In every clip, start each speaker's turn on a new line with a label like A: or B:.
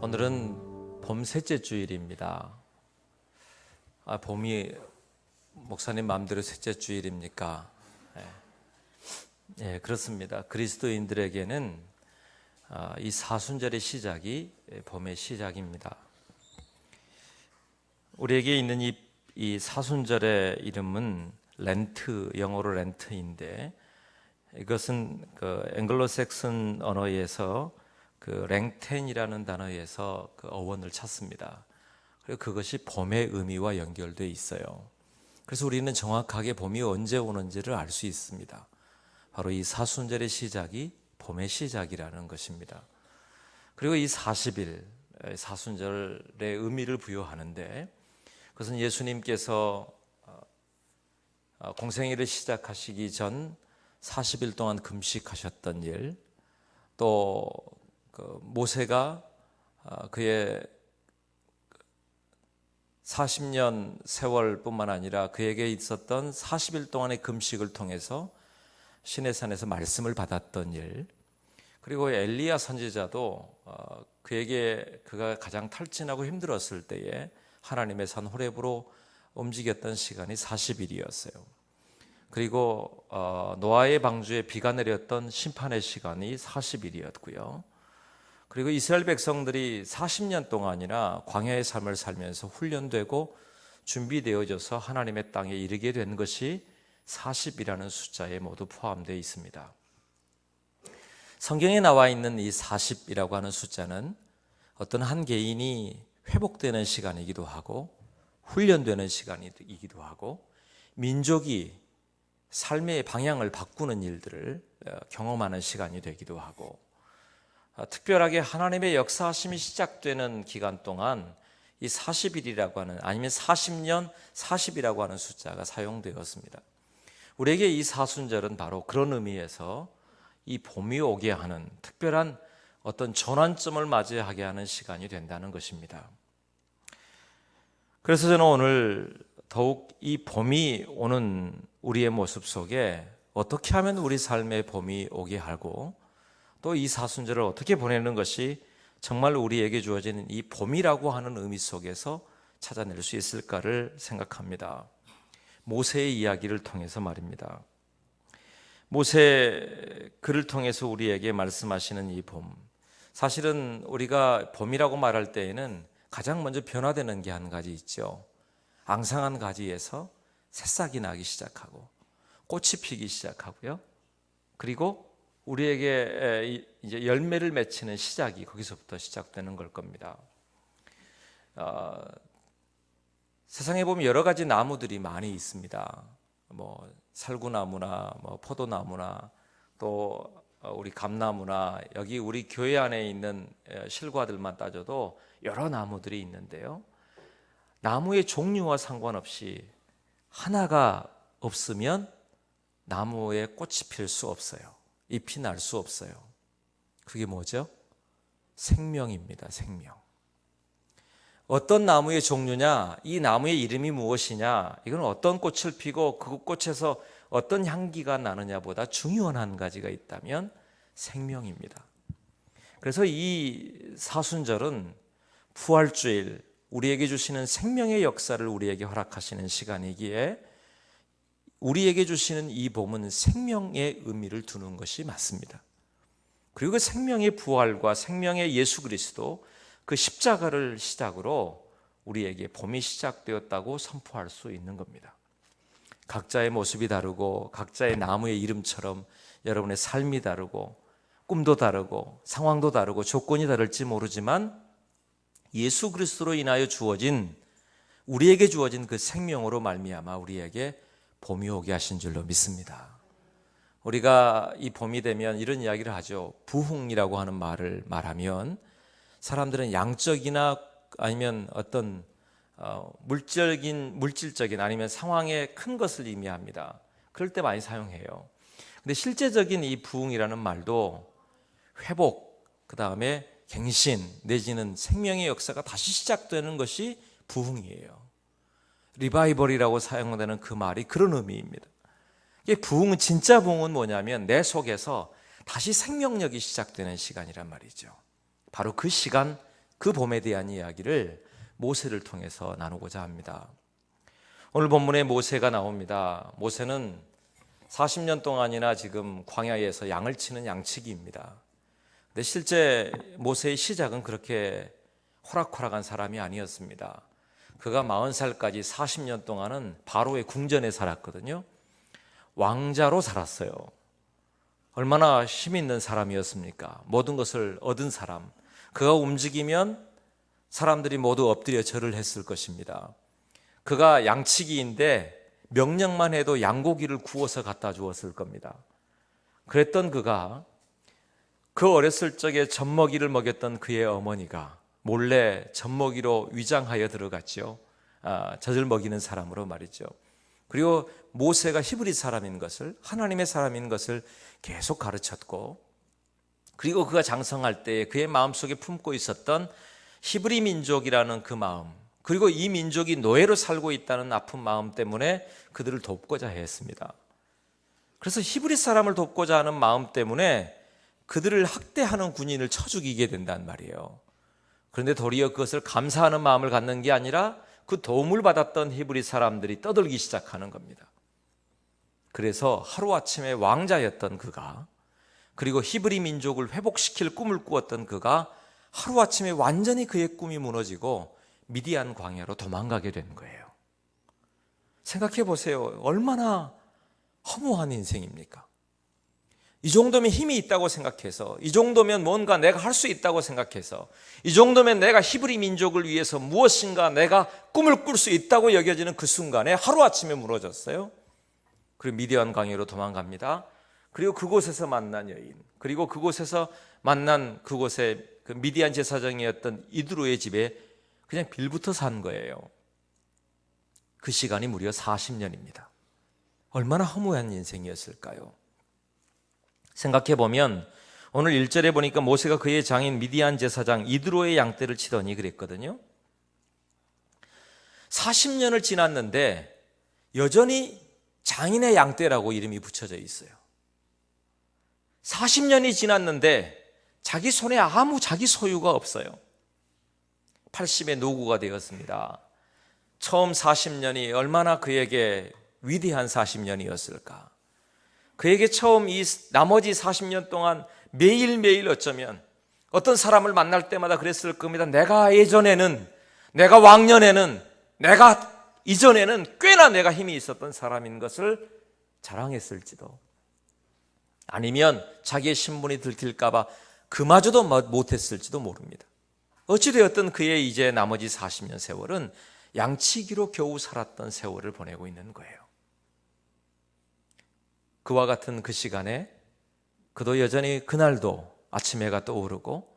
A: 오늘은 봄 셋째 주일입니다. 봄이 목사님 마음대로 셋째 주일입니까? 네, 그렇습니다. 그리스도인들에게는 이 사순절의 시작이 봄의 시작입니다. 우리에게 있는 이 사순절의 이름은 렌트, 영어로 렌트인데, 이것은 그 앵글로색슨 언어에서 그 랭텐이라는 단어에서 그 어원을 찾습니다. 그리고 그것이 봄의 의미와 연결되어 있어요. 그래서 우리는 정확하게 봄이 언제 오는지를 알 수 있습니다. 바로 이 사순절의 시작이 봄의 시작이라는 것입니다. 그리고 이 40일, 사순절의 의미를 부여하는데, 그것은 예수님께서 공생애를 시작하시기 전 40일 동안 금식하셨던 일, 또 모세가 그의 40년 세월뿐만 아니라 그에게 있었던 40일 동안의 금식을 통해서 시내산에서 말씀을 받았던 일, 그리고 엘리야 선지자도 그가 가장 탈진하고 힘들었을 때에 하나님의 산 호렙으로 움직였던 시간이 40일이었어요. 그리고 노아의 방주에 비가 내렸던 심판의 시간이 40일이었고요. 그리고 이스라엘 백성들이 40년 동안이나 광야의 삶을 살면서 훈련되고 준비되어져서 하나님의 땅에 이르게 된 것이 40이라는 숫자에 모두 포함되어 있습니다. 성경에 나와 있는 이 40이라고 하는 숫자는 어떤 한 개인이 회복되는 시간이기도 하고 훈련되는 시간이기도 하고 민족이 삶의 방향을 바꾸는 일들을 경험하는 시간이 되기도 하고, 특별하게 하나님의 역사하심이 시작되는 기간 동안 이 40일이라고 하는, 아니면 40년 40이라고 하는 숫자가 사용되었습니다. 우리에게 이 사순절은 바로 그런 의미에서 이 봄이 오게 하는 특별한 어떤 전환점을 맞이하게 하는 시간이 된다는 것입니다. 그래서 저는 오늘 더욱 이 봄이 오는 우리의 모습 속에 어떻게 하면 우리 삶에 봄이 오게 하고, 또 이 사순절을 어떻게 보내는 것이 정말 우리에게 주어지는 이 봄이라고 하는 의미 속에서 찾아낼 수 있을까를 생각합니다. 모세의 이야기를 통해서 말입니다. 모세 글을 통해서 우리에게 말씀하시는 이 봄, 사실은 우리가 봄이라고 말할 때에는 가장 먼저 변화되는 게 한 가지 있죠. 앙상한 가지에서 새싹이 나기 시작하고 꽃이 피기 시작하고요. 그리고 우리에게 이제 열매를 맺히는 시작이 거기서부터 시작되는 걸 겁니다. 세상에 보면 여러 가지 나무들이 많이 있습니다. 뭐 살구나무나 뭐 포도나무나 또 우리 감나무나 여기 우리 교회 안에 있는 실과들만 따져도 여러 나무들이 있는데요. 나무의 종류와 상관없이 하나가 없으면 나무에 꽃이 필 수 없어요. 잎이 날 수 없어요. 그게 뭐죠? 생명입니다. 생명. 어떤 나무의 종류냐, 이 나무의 이름이 무엇이냐, 이건 어떤 꽃을 피고 그 꽃에서 어떤 향기가 나느냐보다 중요한 한 가지가 있다면 생명입니다. 그래서 이 사순절은 부활주일, 우리에게 주시는 생명의 역사를 우리에게 허락하시는 시간이기에 우리에게 주시는 이 봄은 생명의 의미를 두는 것이 맞습니다. 그리고 그 생명의 부활과 생명의 예수 그리스도, 그 십자가를 시작으로 우리에게 봄이 시작되었다고 선포할 수 있는 겁니다. 각자의 모습이 다르고 각자의 나무의 이름처럼 여러분의 삶이 다르고 꿈도 다르고 상황도 다르고 조건이 다를지 모르지만 예수 그리스도로 인하여 주어진, 우리에게 주어진 그 생명으로 말미암아 우리에게 봄이 오게 하신 줄로 믿습니다. 우리가 이 봄이 되면 이런 이야기를 하죠. 부흥이라고 하는 말을 말하면 사람들은 양적이나 아니면 어떤 물질적인 아니면 상황의 큰 것을 의미합니다. 그럴 때 많이 사용해요. 근데 실제적인 이 부흥이라는 말도 회복, 그 다음에 갱신 내지는 생명의 역사가 다시 시작되는 것이 부흥이에요. 리바이벌이라고 사용되는 그 말이 그런 의미입니다. 부흥은, 진짜 부흥은 뭐냐면 내 속에서 다시 생명력이 시작되는 시간이란 말이죠. 바로 그 시간, 그 봄에 대한 이야기를 모세를 통해서 나누고자 합니다. 오늘 본문에 모세가 나옵니다. 모세는 40년 동안이나 지금 광야에서 양을 치는 양치기입니다. 근데 실제 모세의 시작은 그렇게 호락호락한 사람이 아니었습니다. 그가 40살까지 40년 동안은 바로의 궁전에 살았거든요. 왕자로 살았어요. 얼마나 힘 있는 사람이었습니까? 모든 것을 얻은 사람. 그가 움직이면 사람들이 모두 엎드려 절을 했을 것입니다. 그가 양치기인데 명령만 해도 양고기를 구워서 갖다 주었을 겁니다. 그랬던 그가 그 어렸을 적에 젖먹이를 먹였던 그의 어머니가 몰래 젖먹이로 위장하여 들어갔죠. 젖을 먹이는 사람으로 말이죠. 그리고 모세가 히브리 사람인 것을, 하나님의 사람인 것을 계속 가르쳤고, 그리고 그가 장성할 때 그의 마음속에 품고 있었던 히브리 민족이라는 그 마음, 그리고 이 민족이 노예로 살고 있다는 아픈 마음 때문에 그들을 돕고자 했습니다. 그래서 히브리 사람을 돕고자 하는 마음 때문에 그들을 학대하는 군인을 쳐 죽이게 된단 말이에요. 그런데 도리어 그것을 감사하는 마음을 갖는 게 아니라 그 도움을 받았던 히브리 사람들이 떠들기 시작하는 겁니다. 그래서 하루아침에 왕자였던 그가, 그리고 히브리 민족을 회복시킬 꿈을 꾸었던 그가 하루아침에 완전히 그의 꿈이 무너지고 미디안 광야로 도망가게 된 거예요. 생각해 보세요. 얼마나 허무한 인생입니까? 이 정도면 힘이 있다고 생각해서, 이 정도면 뭔가 내가 할 수 있다고 생각해서, 이 정도면 내가 히브리 민족을 위해서 무엇인가 내가 꿈을 꿀 수 있다고 여겨지는 그 순간에 하루아침에 무너졌어요. 그리고 미디안 광야로 도망갑니다. 그리고 그곳에서 만난 여인, 그리고 그곳에서 만난 그곳의 그 미디안 제사장이었던 이드로의 집에 그냥 빌붙어 산 거예요. 그 시간이 무려 40년입니다. 얼마나 허무한 인생이었을까요? 생각해 보면 오늘 1절에 보니까 모세가 그의 장인 미디안 제사장 이드로의 양떼를 치더니 그랬거든요. 40년을 지났는데 여전히 장인의 양떼라고 이름이 붙여져 있어요. 40년이 지났는데 자기 손에 아무 자기 소유가 없어요. 80의 노구가 되었습니다. 처음 40년이 얼마나 그에게 위대한 40년이었을까. 그에게 처음 이 나머지 40년 동안 매일매일 어쩌면 어떤 사람을 만날 때마다 그랬을 겁니다. 내가 예전에는, 내가 왕년에는, 내가 이전에는 꽤나 내가 힘이 있었던 사람인 것을 자랑했을지도, 아니면 자기의 신분이 들킬까 봐 그마저도 못했을지도 모릅니다. 어찌되었든 그의 이제 나머지 40년 세월은 양치기로 겨우 살았던 세월을 보내고 있는 거예요. 그와 같은 그 시간에 그도 여전히 그날도 아침 해가 떠오르고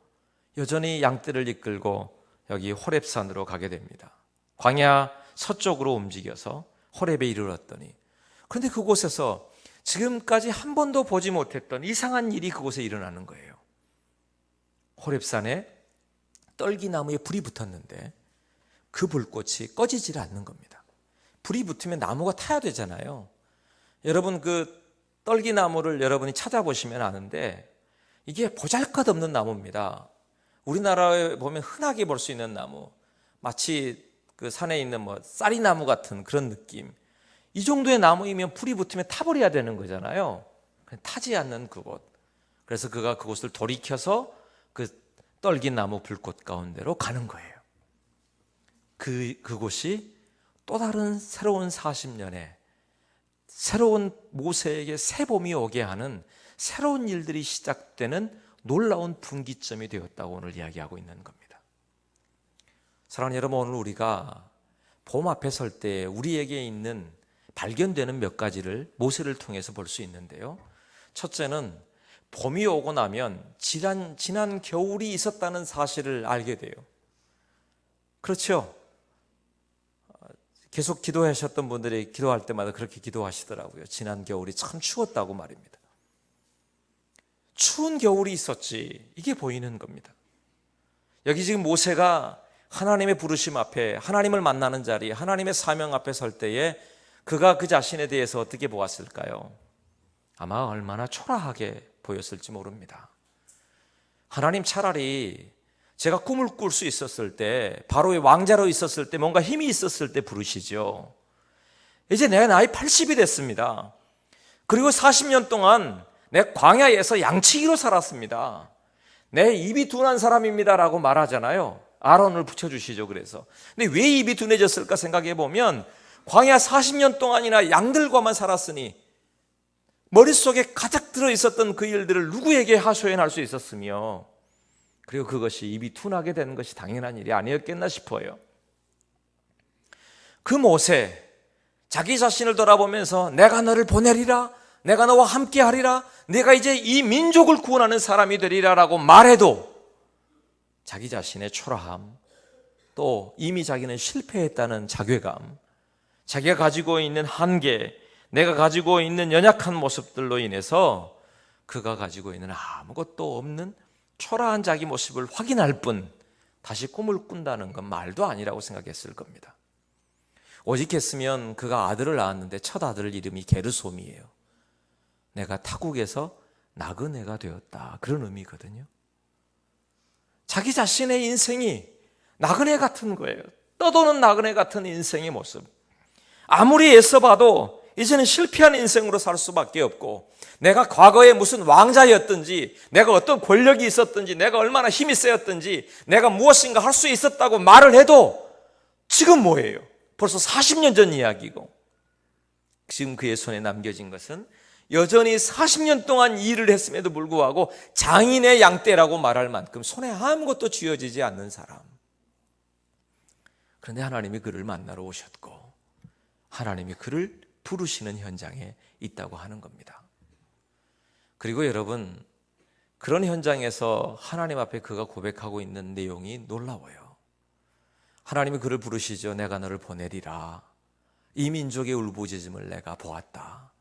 A: 여전히 양떼를 이끌고 여기 호렙산으로 가게 됩니다. 광야 서쪽으로 움직여서 호렙에 이르렀더니, 그런데 그곳에서 지금까지 한 번도 보지 못했던 이상한 일이 그곳에 일어나는 거예요. 호렙산에 떨기나무에 불이 붙었는데 그 불꽃이 꺼지질 않는 겁니다. 불이 붙으면 나무가 타야 되잖아요. 여러분 그 떨기나무를 여러분이 찾아보시면 아는데 이게 보잘것없는 나무입니다. 우리나라에 보면 흔하게 볼 수 있는 나무, 마치 그 산에 있는 쌀이나무 같은 그런 느낌. 이 정도의 나무이면 불이 붙으면 타버려야 되는 거잖아요. 타지 않는 그곳. 그래서 그가 그곳을 돌이켜서 그 떨기나무 불꽃 가운데로 가는 거예요. 그곳이 또 다른 새로운 40년에 새로운 모세에게 새 봄이 오게 하는 새로운 일들이 시작되는 놀라운 분기점이 되었다고 오늘 이야기하고 있는 겁니다. 사랑하는 여러분, 오늘 우리가 봄 앞에 설 때 우리에게 있는 발견되는 몇 가지를 모세를 통해서 볼 수 있는데요. 첫째는 봄이 오고 나면 지난 겨울이 있었다는 사실을 알게 돼요. 그렇죠? 계속 기도하셨던 분들이 기도할 때마다 그렇게 기도하시더라고요. 지난 겨울이 참 추웠다고 말입니다. 추운 겨울이 있었지, 이게 보이는 겁니다. 여기 지금 모세가 하나님의 부르심 앞에, 하나님을 만나는 자리, 하나님의 사명 앞에 설 때에 그가 그 자신에 대해서 어떻게 보았을까요? 아마 얼마나 초라하게 보였을지 모릅니다. 하나님, 차라리 제가 꿈을 꿀 수 있었을 때, 바로의 왕자로 있었을 때, 뭔가 힘이 있었을 때 부르시죠. 이제 내 나이 80이 됐습니다. 그리고 40년 동안 내 광야에서 양치기로 살았습니다. 내 입이 둔한 사람입니다라고 말하잖아요. 아론을 붙여주시죠. 그래서 근데 왜 입이 둔해졌을까 생각해 보면 광야 40년 동안이나 양들과만 살았으니 머릿속에 가득 들어있었던 그 일들을 누구에게 하소연할 수 있었으며, 그리고 그것이 입이 둔하게 되는 것이 당연한 일이 아니었겠나 싶어요. 그 모세, 자기 자신을 돌아보면서 내가 너를 보내리라, 내가 너와 함께 하리라, 내가 이제 이 민족을 구원하는 사람이 되리라 라고 말해도 자기 자신의 초라함, 또 이미 자기는 실패했다는 자괴감, 자기가 가지고 있는 한계, 내가 가지고 있는 연약한 모습들로 인해서 그가 가지고 있는 아무것도 없는 초라한 자기 모습을 확인할 뿐 다시 꿈을 꾼다는 건 말도 아니라고 생각했을 겁니다. 오직 했으면 그가 아들을 낳았는데 첫 아들 이름이 게르솜이에요. 내가 타국에서 나그네가 되었다, 그런 의미거든요. 자기 자신의 인생이 나그네 같은 거예요. 떠도는 나그네 같은 인생의 모습. 아무리 애써봐도 이제는 실패한 인생으로 살 수밖에 없고, 내가 과거에 무슨 왕자였든지, 내가 어떤 권력이 있었든지, 내가 얼마나 힘이 세였든지, 내가 무엇인가 할 수 있었다고 말을 해도 지금 뭐예요? 벌써 40년 전 이야기고, 지금 그의 손에 남겨진 것은 여전히 40년 동안 일을 했음에도 불구하고 장인의 양떼라고 말할 만큼 손에 아무것도 쥐어지지 않는 사람. 그런데 하나님이 그를 만나러 오셨고 하나님이 그를 부르시는 현장에 있다고 하는 겁니다. 그리고 여러분, 그런 현장에서 하나님 앞에 그가 고백하고 있는 내용이 놀라워요. 하나님이 그를 부르시죠. 내가 너를 보내리라. 이 민족의 울부짖음을 내가 보았다.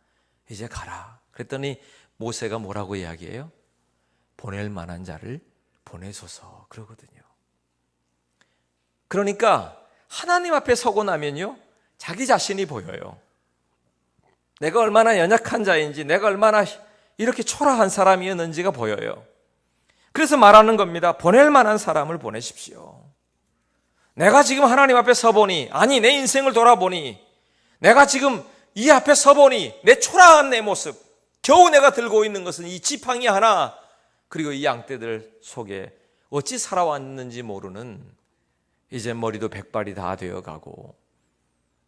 A: 이제 가라. 그랬더니 모세가 뭐라고 이야기해요? 보낼 만한 자를 보내소서 그러거든요. 그러니까 하나님 앞에 서고 나면요, 자기 자신이 보여요. 내가 얼마나 연약한 자인지, 내가 얼마나 이렇게 초라한 사람이었는지가 보여요. 그래서 말하는 겁니다. 보낼 만한 사람을 보내십시오. 내가 지금 하나님 앞에 서보니, 아니 내 인생을 돌아보니, 내가 지금 이 앞에 서보니 내 초라한 내 모습, 겨우 내가 들고 있는 것은 이 지팡이 하나, 그리고 이 양떼들 속에 어찌 살아왔는지 모르는, 이제 머리도 백발이 다 되어가고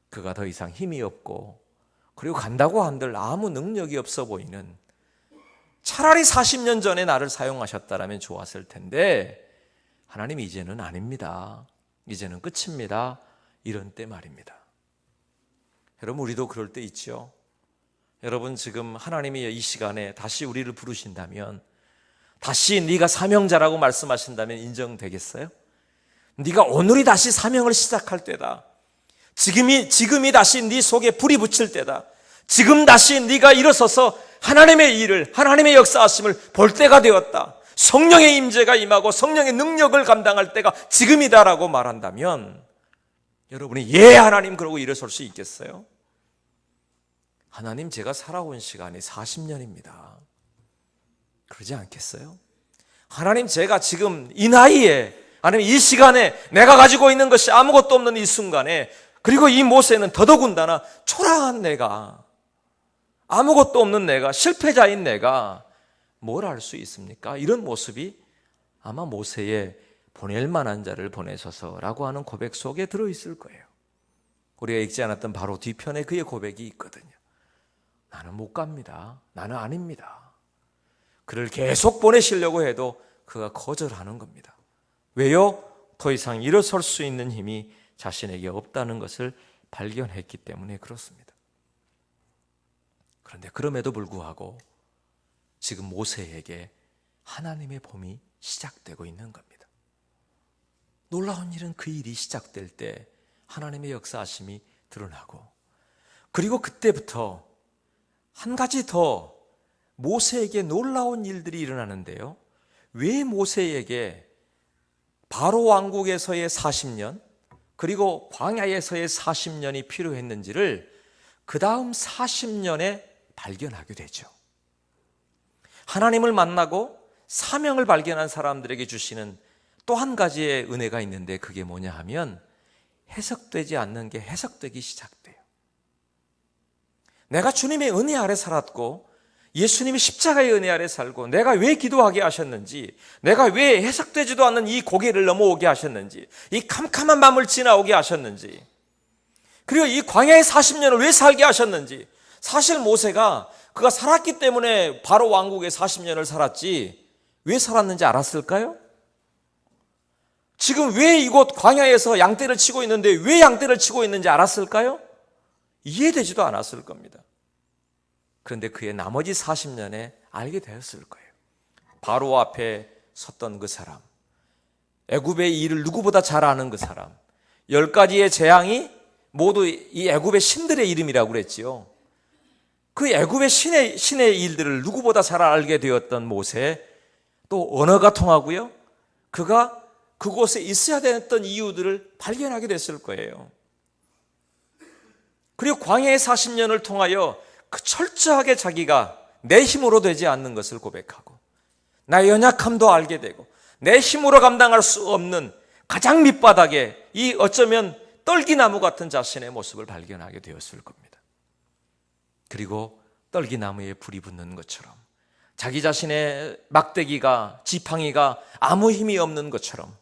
A: 그가 더 이상 힘이 없고, 그리고 간다고 한들 아무 능력이 없어 보이는, 차라리 40년 전에 나를 사용하셨다라면 좋았을 텐데 하나님이 이제는 아닙니다. 이제는 끝입니다. 이런 때 말입니다. 여러분, 우리도 그럴 때 있죠. 여러분, 지금 하나님이 이 시간에 다시 우리를 부르신다면, 다시 네가 사명자라고 말씀하신다면 인정되겠어요? 네가 오늘이 다시 사명을 시작할 때다. 지금이 다시 네 속에 불이 붙일 때다. 지금 다시 네가 일어서서 하나님의 일을, 하나님의 역사하심을 볼 때가 되었다. 성령의 임재가 임하고 성령의 능력을 감당할 때가 지금이다라고 말한다면, 여러분이 예 하나님 그러고 일어설 수 있겠어요? 하나님, 제가 살아온 시간이 40년입니다. 그러지 않겠어요? 하나님, 제가 지금 이 나이에, 아니면 이 시간에 내가 가지고 있는 것이 아무것도 없는 이 순간에, 그리고 이 모세는 더더군다나 초라한 내가, 아무것도 없는 내가, 실패자인 내가 뭘 할 수 있습니까? 이런 모습이 아마 모세의 보낼 만한 자를 보내소서라고 하는 고백 속에 들어있을 거예요. 우리가 읽지 않았던 바로 뒤편에 그의 고백이 있거든요. 나는 못 갑니다. 나는 아닙니다. 그를 계속 보내시려고 해도 그가 거절하는 겁니다. 왜요? 더 이상 일어설 수 있는 힘이 자신에게 없다는 것을 발견했기 때문에 그렇습니다. 그런데 그럼에도 불구하고 지금 모세에게 하나님의 봄이 시작되고 있는 겁니다. 놀라운 일은 그 일이 시작될 때 하나님의 역사하심이 드러나고, 그리고 그때부터 한 가지 더 모세에게 놀라운 일들이 일어나는데요. 왜 모세에게 바로 왕국에서의 40년, 그리고 광야에서의 40년이 필요했는지를 그 다음 40년에 발견하게 되죠. 하나님을 만나고 사명을 발견한 사람들에게 주시는 또 한 가지의 은혜가 있는데 그게 뭐냐 하면 해석되지 않는 게 해석되기 시작돼요. 내가 주님의 은혜 아래 살았고 예수님이 십자가의 은혜 아래 살고 내가 왜 기도하게 하셨는지, 내가 왜 해석되지도 않는 이 고개를 넘어오게 하셨는지, 이 캄캄한 밤을 지나오게 하셨는지, 그리고 이 광야의 40년을 왜 살게 하셨는지. 사실 모세가 그가 살았기 때문에 바로 왕국에 40년을 살았지 왜 살았는지 알았을까요? 지금 왜 이곳 광야에서 양떼를 치고 있는데 왜 양떼를 치고 있는지 알았을까요? 이해되지도 않았을 겁니다. 그런데 그의 나머지 40년에 알게 되었을 거예요. 바로 앞에 섰던 그 사람, 애굽의 일을 누구보다 잘 아는 그 사람, 10가지의 재앙이 모두 이 애굽의 신들의 이름이라고 그랬지요. 그 애굽의 신의 일들을 누구보다 잘 알게 되었던 모세, 또 언어가 통하고요, 그가 그곳에 있어야 됐던 이유들을 발견하게 됐을 거예요. 그리고 광야의 40년을 통하여 그 철저하게 자기가 내 힘으로 되지 않는 것을 고백하고 나의 연약함도 알게 되고 내 힘으로 감당할 수 없는 가장 밑바닥에 이 어쩌면 떨기나무 같은 자신의 모습을 발견하게 되었을 겁니다. 그리고 떨기나무에 불이 붙는 것처럼 자기 자신의 막대기가, 지팡이가 아무 힘이 없는 것처럼,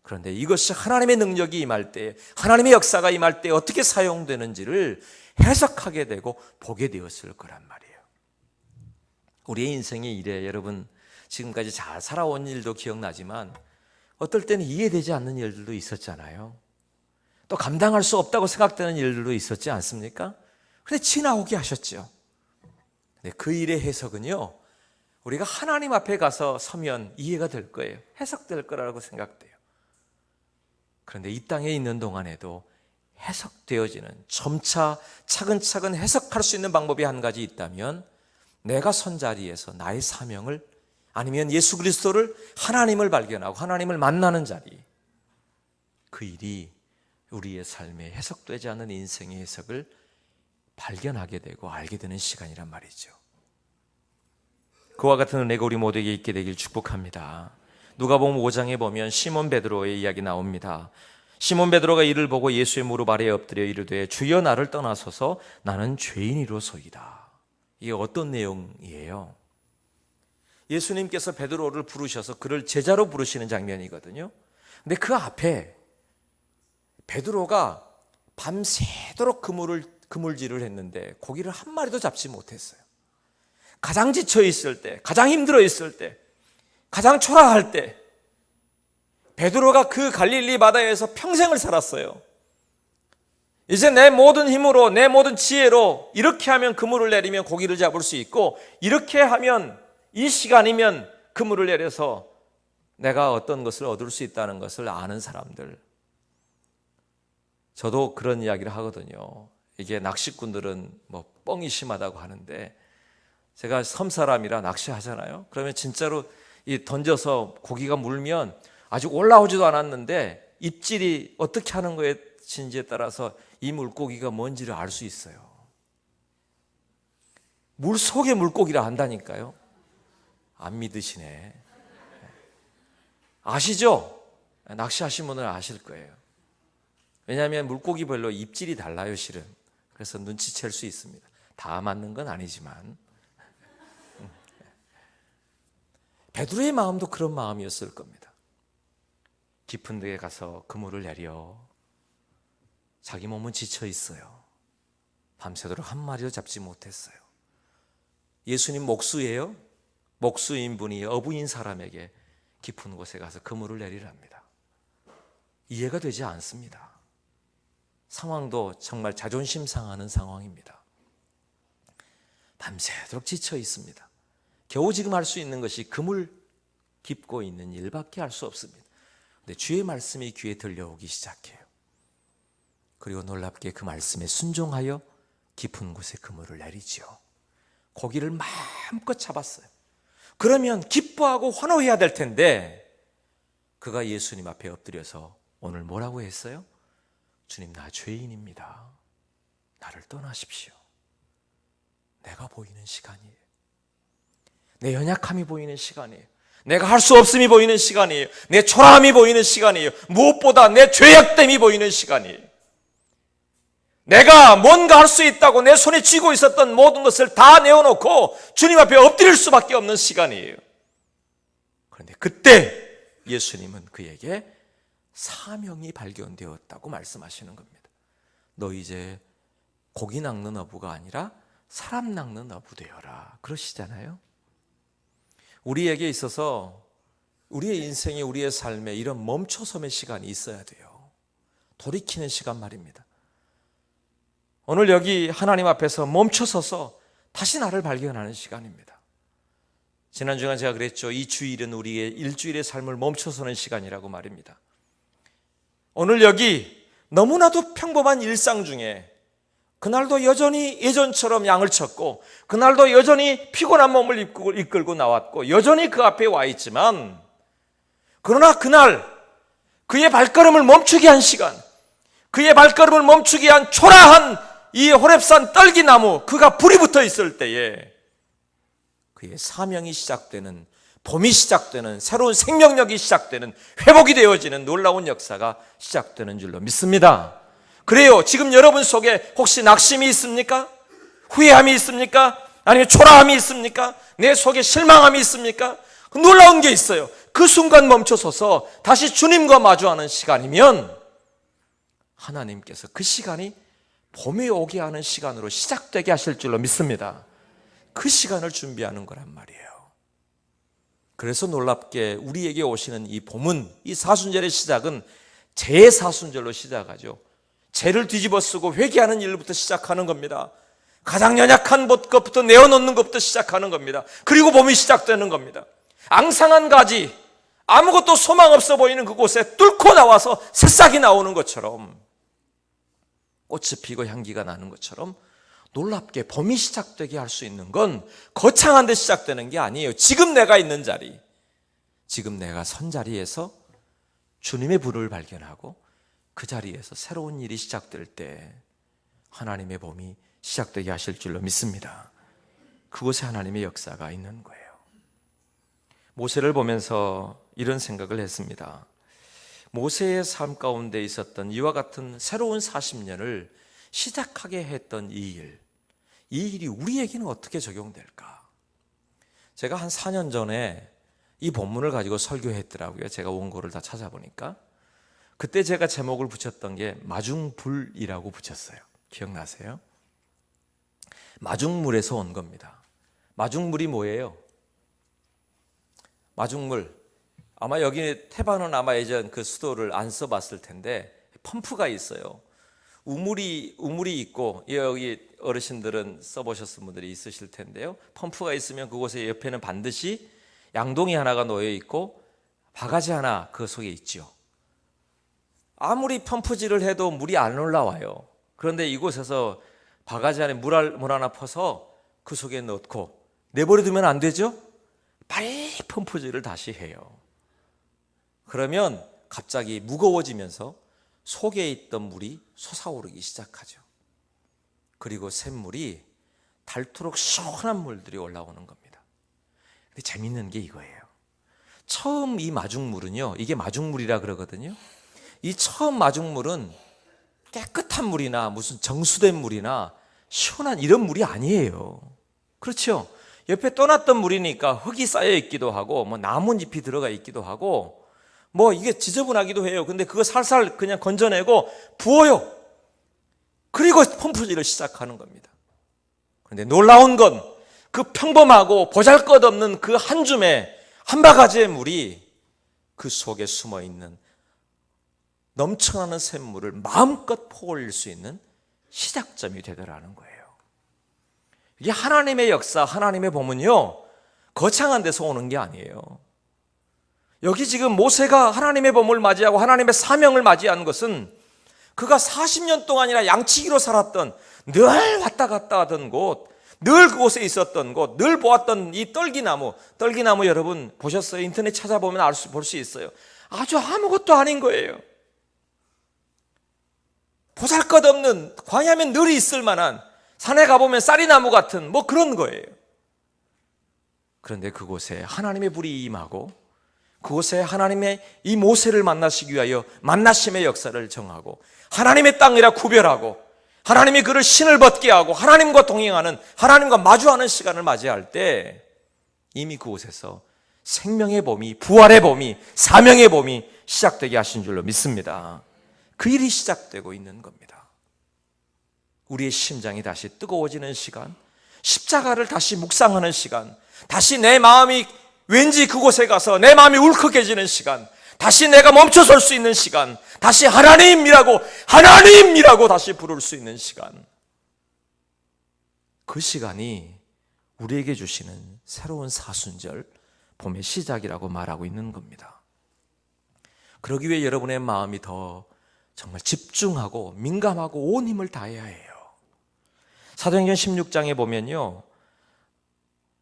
A: 그런데 이것이 하나님의 능력이 임할 때, 하나님의 역사가 임할 때 어떻게 사용되는지를 해석하게 되고 보게 되었을 거란 말이에요. 우리의 인생의 일에 여러분 지금까지 잘 살아온 일도 기억나지만 어떨 때는 이해되지 않는 일들도 있었잖아요. 또 감당할 수 없다고 생각되는 일들도 있었지 않습니까? 근데 지나오게 하셨죠. 그 일의 해석은요, 우리가 하나님 앞에 가서 서면 이해가 될 거예요. 해석될 거라고 생각돼요. 그런데 이 땅에 있는 동안에도 해석되어지는, 점차 차근차근 해석할 수 있는 방법이 한 가지 있다면 내가 선 자리에서 나의 사명을, 아니면 예수 그리스도를, 하나님을 발견하고 하나님을 만나는 자리, 그 일이 우리의 삶에 해석되지 않는 인생의 해석을 발견하게 되고 알게 되는 시간이란 말이죠. 그와 같은 은혜가 우리 모두에게 있게 되길 축복합니다. 누가복음 5장에 보면 시몬 베드로의 이야기 나옵니다. 시몬 베드로가 이를 보고 예수의 무릎 아래에 엎드려 이르되 주여 나를 떠나소서 나는 죄인이로소이다. 이게 어떤 내용이에요? 예수님께서 베드로를 부르셔서 그를 제자로 부르시는 장면이거든요. 근데 그 앞에 베드로가 밤새도록 그물질을 했는데 고기를 한 마리도 잡지 못했어요. 가장 지쳐 있을 때, 가장 힘들어 있을 때, 가장 초라할 때 베드로가 그 갈릴리 바다에서 평생을 살았어요. 이제 내 모든 힘으로, 내 모든 지혜로 이렇게 하면 그물을 내리면 고기를 잡을 수 있고, 이렇게 하면 이 시간이면 그물을 내려서 내가 어떤 것을 얻을 수 있다는 것을 아는 사람들. 저도 그런 이야기를 하거든요. 이게 낚시꾼들은 뭐 뻥이 심하다고 하는데, 제가 섬 사람이라 낚시하잖아요. 그러면 진짜로 이 던져서 고기가 물면 아직 올라오지도 않았는데 입질이 어떻게 하는 것인지에 따라서 이 물고기가 뭔지를 알 수 있어요. 물 속의 물고기라 한다니까요. 안 믿으시네. 아시죠? 낚시하신 분은 아실 거예요. 왜냐하면 물고기별로 입질이 달라요, 실은. 그래서 눈치챌 수 있습니다. 다 맞는 건 아니지만. 베드로의 마음도 그런 마음이었을 겁니다. 깊은 데에 가서 그물을 내려 자기 몸은 지쳐 있어요. 밤새도록 한 마리도 잡지 못했어요. 예수님 목수예요. 목수인 분이 어부인 사람에게 깊은 곳에 가서 그물을 내리랍니다. 이해가 되지 않습니다. 상황도 정말 자존심 상하는 상황입니다. 밤새도록 지쳐 있습니다. 겨우 지금 할 수 있는 것이 그물 깊고 있는 일밖에 할 수 없습니다. 근데 주의 말씀이 귀에 들려오기 시작해요. 그리고 놀랍게 그 말씀에 순종하여 깊은 곳에 그물을 내리지요. 고기를 마음껏 잡았어요. 그러면 기뻐하고 환호해야 될 텐데 그가 예수님 앞에 엎드려서 오늘 뭐라고 했어요? 주님, 나 죄인입니다. 나를 떠나십시오. 내가 보이는 시간이에요. 내 연약함이 보이는 시간이에요. 내가 할 수 없음이 보이는 시간이에요. 내 초라함이 보이는 시간이에요. 무엇보다 내 죄악됨이 보이는 시간이에요. 내가 뭔가 할 수 있다고 내 손에 쥐고 있었던 모든 것을 다 내어놓고 주님 앞에 엎드릴 수밖에 없는 시간이에요. 그런데 그때 예수님은 그에게 사명이 발견되었다고 말씀하시는 겁니다. 너 이제 고기 낚는 어부가 아니라 사람 낚는 어부 되어라, 그러시잖아요. 우리에게 있어서 우리의 인생에, 우리의 삶에 이런 멈춰섬의 시간이 있어야 돼요. 돌이키는 시간 말입니다. 오늘 여기 하나님 앞에서 멈춰서서 다시 나를 발견하는 시간입니다. 지난 주간 제가 그랬죠. 이 주일은 우리의 일주일의 삶을 멈춰서는 시간이라고 말입니다. 오늘 여기 너무나도 평범한 일상 중에 그날도 여전히 예전처럼 양을 쳤고, 그날도 여전히 피곤한 몸을 이끌고 나왔고, 여전히 그 앞에 와 있지만, 그러나 그날 그의 발걸음을 멈추게 한 시간, 그의 발걸음을 멈추게 한 초라한 이 호렙산 떨기나무, 그가 불이 붙어 있을 때에 그의 사명이 시작되는, 봄이 시작되는, 새로운 생명력이 시작되는, 회복이 되어지는 놀라운 역사가 시작되는 줄로 믿습니다. 그래요. 지금 여러분 속에 혹시 낙심이 있습니까? 후회함이 있습니까? 아니면 초라함이 있습니까? 내 속에 실망함이 있습니까? 놀라운 게 있어요. 그 순간 멈춰서서 다시 주님과 마주하는 시간이면 하나님께서 그 시간이 봄이 오게 하는 시간으로 시작되게 하실 줄로 믿습니다. 그 시간을 준비하는 거란 말이에요. 그래서 놀랍게 우리에게 오시는 이 봄은, 이 사순절의 시작은 제사순절로 시작하죠. 죄를 뒤집어 쓰고 회개하는 일부터 시작하는 겁니다. 가장 연약한 것부터 내어놓는 것부터 시작하는 겁니다. 그리고 봄이 시작되는 겁니다. 앙상한 가지, 아무것도 소망 없어 보이는 그곳에 뚫고 나와서 새싹이 나오는 것처럼, 꽃이 피고 향기가 나는 것처럼 놀랍게 봄이 시작되게 할 수 있는 건 거창한 데 시작되는 게 아니에요. 지금 내가 있는 자리, 지금 내가 선 자리에서 주님의 불을 발견하고 그 자리에서 새로운 일이 시작될 때 하나님의 봄이 시작되게 하실 줄로 믿습니다. 그곳에 하나님의 역사가 있는 거예요. 모세를 보면서 이런 생각을 했습니다. 모세의 삶 가운데 있었던 이와 같은 새로운 40년을 시작하게 했던 이 일이 우리에게는 어떻게 적용될까? 제가 한 4년 전에 이 본문을 가지고 설교했더라고요. 제가 원고를 다 찾아보니까. 그때 제가 제목을 붙였던 게 마중불이라고 붙였어요. 기억나세요? 마중물에서 온 겁니다. 마중물이 뭐예요? 마중물, 아마 여기 태반은 아마 예전 그 수도를 안 써봤을 텐데 펌프가 있어요. 우물이 있고, 여기 어르신들은 써보셨을 분들이 있으실 텐데요. 펌프가 있으면 그곳에 옆에는 반드시 양동이 하나가 놓여 있고 바가지 하나 그 속에 있죠. 아무리 펌프질을 해도 물이 안 올라와요. 그런데 이곳에서 바가지 안에 물 하나 퍼서 그 속에 넣고 내버려두면 안 되죠? 빨리 펌프질을 다시 해요. 그러면 갑자기 무거워지면서 속에 있던 물이 솟아오르기 시작하죠. 그리고 샘물이 닳도록 시원한 물들이 올라오는 겁니다. 근데 재밌는 게 이거예요. 처음 이 마중물은요, 이게 마중물이라 그러거든요. 이 처음 마중물은 깨끗한 물이나 무슨 정수된 물이나 시원한 이런 물이 아니에요. 그렇죠? 옆에 떠났던 물이니까 흙이 쌓여 있기도 하고, 뭐 나뭇잎이 들어가 있기도 하고, 뭐 이게 지저분하기도 해요. 근데 그거 살살 그냥 건져내고 부어요. 그리고 펌프질을 시작하는 겁니다. 그런데 놀라운 건 그 평범하고 보잘것없는 그 한 줌의 한 바가지의 물이 그 속에 숨어 있는 넘쳐나는 샘물을 마음껏 퍼올릴 수 있는 시작점이 되더라는 거예요. 이게 하나님의 역사, 하나님의 봄은요, 거창한 데서 오는 게 아니에요. 여기 지금 모세가 하나님의 봄을 맞이하고 하나님의 사명을 맞이한 것은 그가 40년 동안이나 양치기로 살았던, 늘 왔다 갔다 하던 곳, 늘 그곳에 있었던 곳, 늘 보았던 이 떨기나무 여러분 보셨어요? 인터넷 찾아보면 볼 수 있어요. 아주 아무것도 아닌 거예요. 보잘것없는, 광야면 늘 있을 만한, 산에 가보면 쌀이나무 같은 뭐 그런 거예요. 그런데 그곳에 하나님의 불이 임하고 그곳에 하나님의 이 모세를 만나시기 위하여 만나심의 역사를 정하고 하나님의 땅이라 구별하고 하나님이 그를 신을 벗게 하고 하나님과 동행하는, 하나님과 마주하는 시간을 맞이할 때 이미 그곳에서 생명의 봄이, 부활의 봄이, 사명의 봄이 시작되게 하신 줄로 믿습니다. 그 일이 시작되고 있는 겁니다. 우리의 심장이 다시 뜨거워지는 시간, 십자가를 다시 묵상하는 시간, 다시 내 마음이 왠지 그곳에 가서 내 마음이 울컥해지는 시간, 다시 내가 멈춰설 수 있는 시간, 다시 하나님이라고 다시 부를 수 있는 시간, 그 시간이 우리에게 주시는 새로운 사순절, 봄의 시작이라고 말하고 있는 겁니다. 그러기 위해 여러분의 마음이 더 정말 집중하고 민감하고 온 힘을 다해야 해요. 사도행전 16장에 보면요,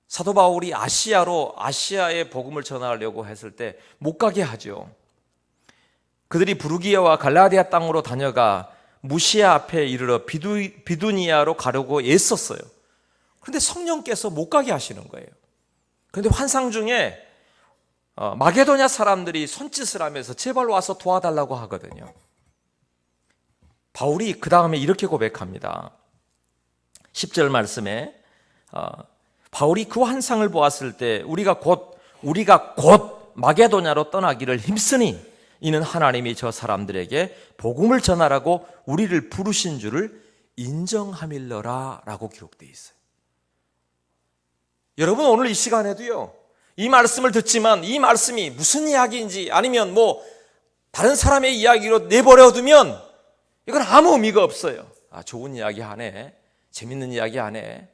A: 사도 바울이 아시아에 복음을 전하려고 했을 때 못 가게 하죠. 그들이 부르기아와 갈라디아 땅으로 다녀가 무시아 앞에 이르러 비두니아로 가려고 애썼어요. 그런데 성령께서 못 가게 하시는 거예요. 그런데 환상 중에 마게도냐 사람들이 손짓을 하면서 제발 와서 도와달라고 하거든요. 바울이 그 다음에 이렇게 고백합니다. 10절 말씀에 바울이 그 환상을 보았을 때 우리가 곧 마게도냐로 떠나기를 힘쓰니 이는 하나님이 저 사람들에게 복음을 전하라고 우리를 부르신 줄을 인정함일러라 라고 기록되어 있어요. 여러분, 오늘 이 시간에도요, 이 말씀을 듣지만 이 말씀이 무슨 이야기인지 아니면 다른 사람의 이야기로 내버려두면 이건 아무 의미가 없어요. 좋은 이야기 하네, 재밌는 이야기 하네,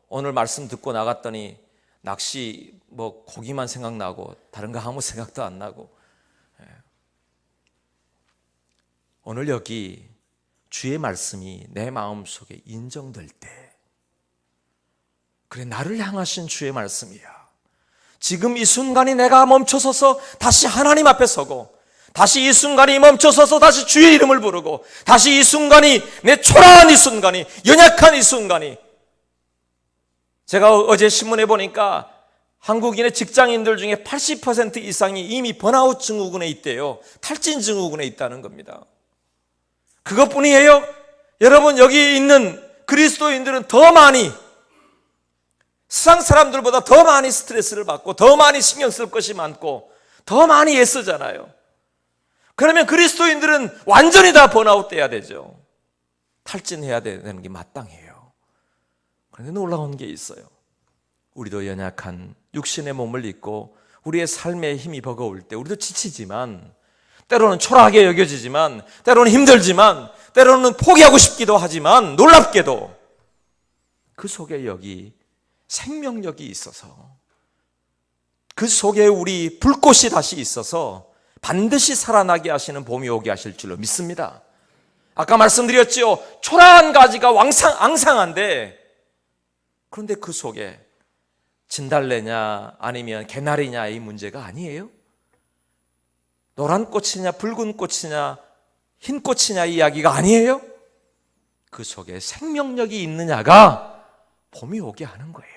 A: 오늘 말씀 듣고 나갔더니 낚시 고기만 생각나고 다른 거 아무 생각도 안 나고. 오늘 여기 주의 말씀이 내 마음속에 인정될 때, 그래, 나를 향하신 주의 말씀이야. 지금 이 순간이 내가 멈춰서서 다시 하나님 앞에 서고, 다시 이 순간이 멈춰서서 다시 주의 이름을 부르고, 다시 이 순간이, 내 초라한 이 순간이, 연약한 이 순간이, 제가 어제 신문에 보니까 한국인의 직장인들 중에 80% 이상이 이미 번아웃 증후군에 있대요. 탈진 증후군에 있다는 겁니다. 그것뿐이에요? 여러분, 여기 있는 그리스도인들은 더 많이, 세상 사람들보다 더 많이 스트레스를 받고 더 많이 신경 쓸 것이 많고 더 많이 애쓰잖아요. 그러면 그리스도인들은 완전히 다 번아웃 돼야 되죠. 탈진해야 되는 게 마땅해요. 그런데 놀라운 게 있어요. 우리도 연약한 육신의 몸을 입고 우리의 삶의 힘이 버거울 때 우리도 지치지만, 때로는 초라하게 여겨지지만, 때로는 힘들지만, 때로는 포기하고 싶기도 하지만, 놀랍게도 그 속에 여기 생명력이 있어서, 그 속에 우리 불꽃이 다시 있어서 반드시 살아나게 하시는 봄이 오게 하실 줄로 믿습니다. 아까 말씀드렸죠. 초라한 가지가 앙상한데, 그런데 그 속에 진달래냐 아니면 개나리냐의 문제가 아니에요. 노란 꽃이냐 붉은 꽃이냐 흰 꽃이냐 이야기가 아니에요. 그 속에 생명력이 있느냐가 봄이 오게 하는 거예요.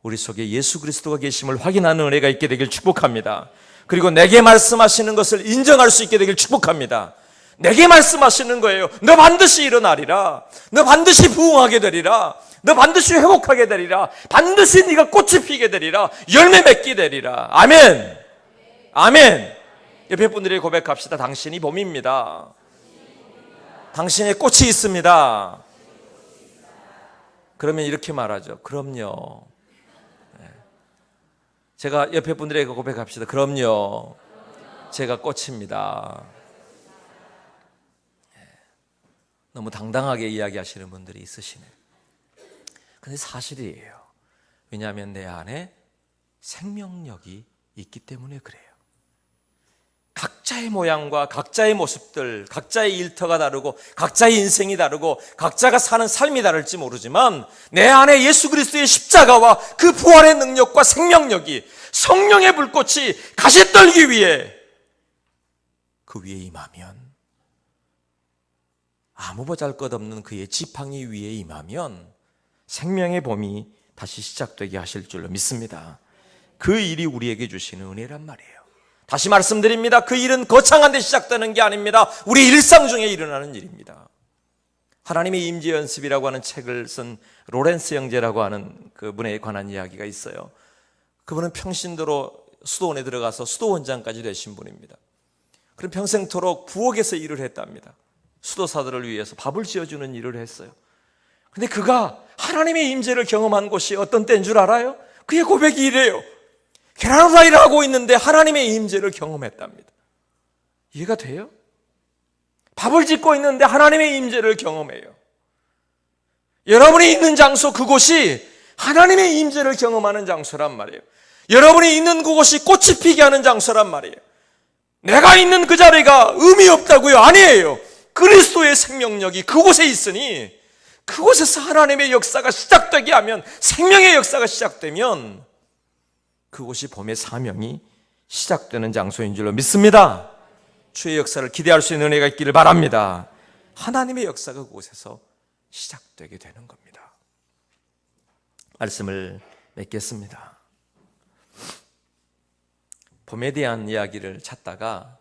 A: 우리 속에 예수 그리스도가 계심을 확인하는 은혜가 있게 되길 축복합니다. 그리고 내게 말씀하시는 것을 인정할 수 있게 되길 축복합니다. 내게 말씀하시는 거예요. 너 반드시 일어나리라. 너 반드시 부흥하게 되리라. 너 반드시 회복하게 되리라. 반드시 네가 꽃이 피게 되리라. 열매 맺게 되리라. 아멘. 아멘. 옆에 분들이 고백합시다. 당신이 봄입니다. 당신의 꽃이 있습니다. 그러면 이렇게 말하죠. 그럼요. 제가 옆에 분들에게 고백합시다. 그럼요. 제가 꽃입니다. 너무 당당하게 이야기하시는 분들이 있으시네요. 근데 사실이에요. 왜냐하면 내 안에 생명력이 있기 때문에 그래요. 각자의 모양과 각자의 모습들, 각자의 일터가 다르고 각자의 인생이 다르고 각자가 사는 삶이 다를지 모르지만 내 안에 예수 그리스도의 십자가와 그 부활의 능력과 생명력이, 성령의 불꽃이 가시 떨기 위해 그 위에 임하면, 아무 보잘것없는 그의 지팡이 위에 임하면 생명의 봄이 다시 시작되게 하실 줄로 믿습니다. 그 일이 우리에게 주시는 은혜란 말이에요. 다시 말씀드립니다. 그 일은 거창한 데 시작되는 게 아닙니다. 우리 일상 중에 일어나는 일입니다. 하나님의 임재 연습이라고 하는 책을 쓴 로렌스 형제라고 하는 그분에 관한 이야기가 있어요. 그분은 평신도로 수도원에 들어가서 수도원장까지 되신 분입니다. 그럼 평생토록 부엌에서 일을 했답니다. 수도사들을 위해서 밥을 지어주는 일을 했어요. 근데 그가 하나님의 임재를 경험한 곳이 어떤 때인 줄 알아요? 그의 고백이 이래요. 계란 후라이를 하고 있는데 하나님의 임재를 경험했답니다. 이해가 돼요? 밥을 짓고 있는데 하나님의 임재를 경험해요. 여러분이 있는 장소 그곳이 하나님의 임재를 경험하는 장소란 말이에요. 여러분이 있는 그곳이 꽃이 피게 하는 장소란 말이에요. 내가 있는 그 자리가 의미 없다고요? 아니에요. 그리스도의 생명력이 그곳에 있으니 그곳에서 하나님의 역사가 시작되게 하면, 생명의 역사가 시작되면 그곳이 봄의 사명이 시작되는 장소인 줄로 믿습니다. 주의 역사를 기대할 수 있는 은혜가 있기를 바랍니다. 하나님의 역사가 그곳에서 시작되게 되는 겁니다. 말씀을 맺겠습니다. 봄에 대한 이야기를 찾다가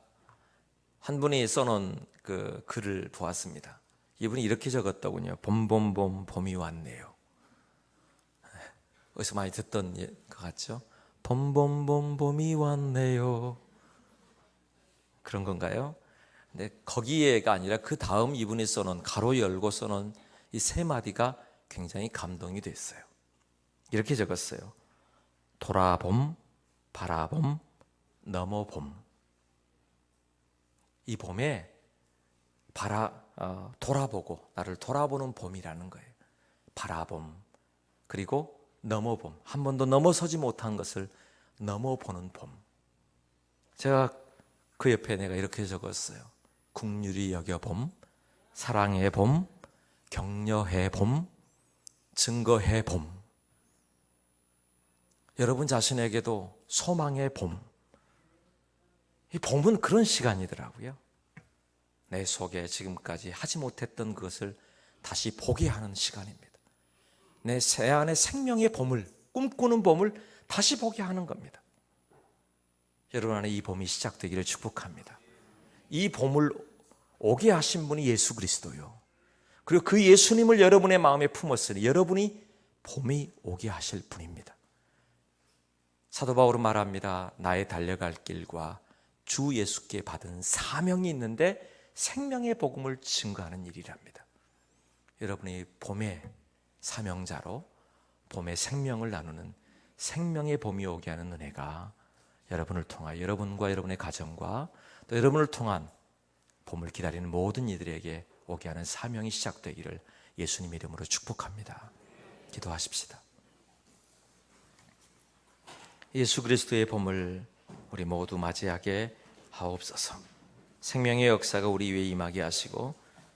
A: 한 분이 써놓은 그 글을 보았습니다. 이분이 이렇게 적었더군요. 봄 봄이 왔네요. 어디서 많이 듣던 것 같죠? 봄 봄이 왔네요. 그런 건가요? 근데 거기에가 아니라 그 다음 이분이 써놓은, 가로 열고 써놓은 이 세 마디가 굉장히 감동이 됐어요. 이렇게 적었어요. 돌아봄, 바라봄, 넘어봄. 이 봄에 돌아보고 나를 돌아보는 봄이라는 거예요. 바라봄, 그리고 넘어봄, 한 번도 넘어서지 못한 것을 넘어보는 봄. 제가 그 옆에 내가 이렇게 적었어요. 긍휼히 여겨봄, 사랑의 봄, 격려의 봄, 증거의 봄. 여러분 자신에게도 소망의 봄. 이 봄은 그런 시간이더라고요. 내 속에 지금까지 하지 못했던 것을 다시 보게 하는 시간입니다. 내 새 안의 생명의 봄을, 꿈꾸는 봄을 다시 보게 하는 겁니다. 여러분 안에 이 봄이 시작되기를 축복합니다. 이 봄을 오게 하신 분이 예수 그리스도요. 그리고 그 예수님을 여러분의 마음에 품었으니 여러분이 봄이 오게 하실 분입니다. 사도 바울은 말합니다. 나의 달려갈 길과 주 예수께 받은 사명이 있는데 생명의 복음을 증거하는 일이랍니다. 여러분이 봄의 사명자로 봄의 생명을 나누는 생명의 봄이 오게 하는 은혜가 여러분을 통하여 여러분과 여러분의 가정과 또 여러분을 통한 봄을 기다리는 모든 이들에게 오게 하는 사명이 시작되기를 예수님 이름으로 축복합니다. 기도하십시다. 예수 그리스도의 봄을 우리 모두 맞이하게 하옵소서. 생명의 역사가 우리 위에 임하게 하시고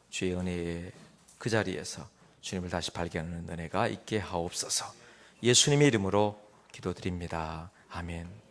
A: 주의 은혜의 그 자리에서 주님을 다시 발견하는 은혜가 있게 하옵소서. 예수님의 이름으로 기도드립니다. 아멘.